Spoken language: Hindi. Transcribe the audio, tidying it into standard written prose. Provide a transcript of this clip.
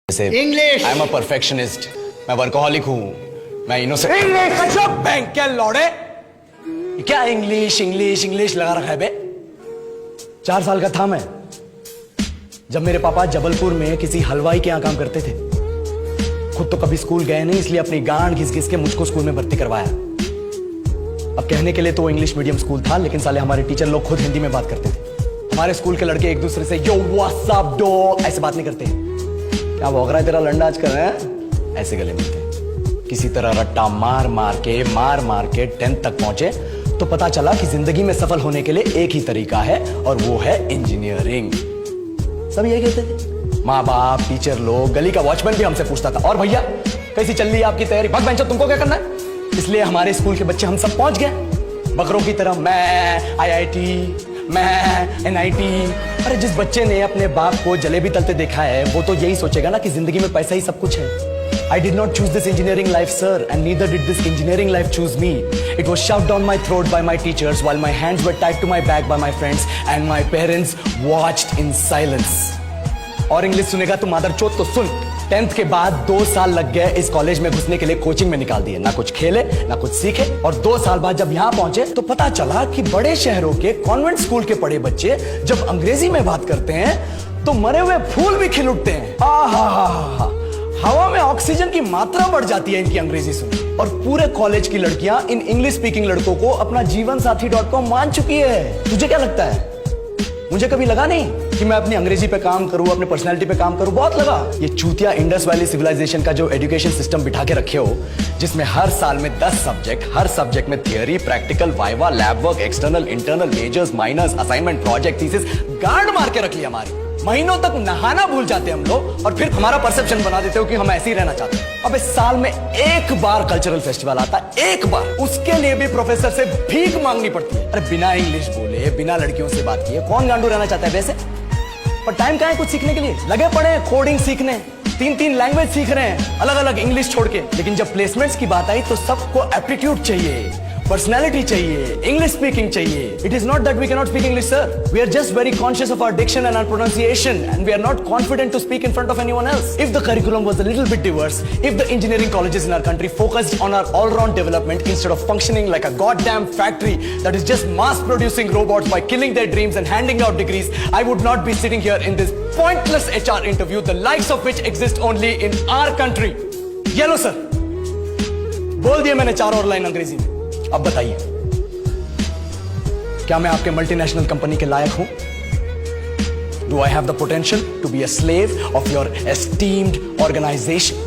जैसे English. I am a perfectionist, मैं वर्कोहॉलिक हूँ, मैं इनोसेंट। इंग्लिश। अच्छा बैंक क्या लौड़े, क्या इंग्लिश इंग्लिश इंग्लिश लगा रखा है बे। 4 साल का था मैं जब मेरे पापा जबलपुर में किसी हलवाई के यहाँ काम करते थे। खुद तो कभी स्कूल गए नहीं, इसलिए अपनी गांड घिस घिस के मुझको स्कूल में भर्ती करवाया। अब कहने के लिए तो वो इंग्लिश मीडियम स्कूल था, लेकिन साले हमारे टीचर लोग खुद हिंदी में बात करते थे। हमारे स्कूल के लड़के एक दूसरे से यो व्हाट्स अप डॉग ऐसे बात नहीं करते। क्या भौंक रहा है तेरा लंडा आज कर रहे हैं, ऐसे गले मिलते। किसी तरह रट्टा मार मार के 10th तक पहुंचे तो पता चला कि जिंदगी में सफल होने के लिए एक ही तरीका है और वो है इंजीनियरिंग। सब यही कहते थे, माँ बाप, टीचर लोग, गली का वॉचमैन भी हमसे पूछता था, और भैया कैसी चल रही है आपकी तैयारी, भाग बेंचो तुमको क्या करना है। इसलिए हमारे स्कूल के बच्चे हम सब पहुंच गए बकरों की तरह। मैं IIT, मैं NIT। अरे जिस बच्चे ने अपने बाप को जलेबी तलते देखा है वो तो यही सोचेगा ना कि जिंदगी में पैसा ही सब कुछ है। I did not choose this engineering life, sir, and neither did this engineering life choose me. It was shoved down my throat by my teachers while my hands were tied to my back by my friends and my parents watched in silence. और इंग्लिश सुनेगा तो मादरचोद तो सुन। 10th के बाद 2 साल लग गए इस कॉलेज में घुसने के लिए, कोचिंग में निकाल दिए। ना कुछ खेले ना कुछ सीखे, और 2 साल बाद जब यहाँ पहुंचे तो पता चला कि बड़े शहरों के कॉन्वेंट स्कूल के पढ़े बच्चे जब अंग्रेजी में बात करते हैं तो मरे हुए फूल भी खिल उठते हैं। आहा, हवा में ऑक्सीजन की मात्रा बढ़ जाती है इनकी अंग्रेजी सुन। और पूरे कॉलेज की लड़कियां इन इंग्लिश स्पीकिंग लड़कों को अपना जीवन साथी.com मान चुकी है। तुझे क्या लगता है, मुझे कभी लगा नहीं कि मैं अपनी अंग्रेजी पे काम करूं, अपनी पर्सनालिटी पे काम करूं? बहुत लगा। ये चूतिया इंडस वैली सिविलाइजेशन का जो एजुकेशन सिस्टम बिठा के रखे हो, जिसमें हर साल में 10 सब्जेक्ट, हर सब्जेक्ट में theory, practical, viva, lab work, external, internal, majors, minors, assignment, project, thesis, गांड मार के रख ली हमारी। महीनों तक नहाना भूल जाते हम लोग और फिर हमारा परसेप्शन बना देते हो कि हम ऐसे ही रहना चाहते हैं। अब इस साल में एक बार कल्चरल फेस्टिवल आता है, एक बार, उसके लिए भी प्रोफेसर से भीख मांगनी पड़ती है। अरे बिना इंग्लिश बोले, बिना लड़कियों से बात किए कौन गांडू रहना चाहता है वैसे। पर टाइम कहाँ है कुछ सीखने के लिए, लगे पड़े हैं कोडिंग सीखने, 3 लैंग्वेज सीख रहे हैं अलग अलग इंग्लिश छोड़ के। लेकिन जब प्लेसमेंट्स की बात आई तो सबको एप्टीट्यूड चाहिए, पर्सनैलिटी चाहिए, इंग्लिश स्पीकिंग चाहिए। It is not that we cannot speak English, sir. We are just very conscious of our diction and our pronunciation, and we are not confident to speak in front of anyone else. If the curriculum was a little bit diverse, if the engineering colleges in our country focused on our all-round development instead of functioning like a goddamn factory that is just mass-producing robots by killing their dreams and handing out degrees, I would not be sitting here in this pointless HR interview, the likes of which exist only in our country. Yellow, sir. बोल दिया मैंने 4 और लाइन अंग्रेजी में। अब बताइए, क्या मैं आपके मल्टीनेशनल कंपनी के लायक हूं? Do I have the potential to be a slave of your esteemed organization?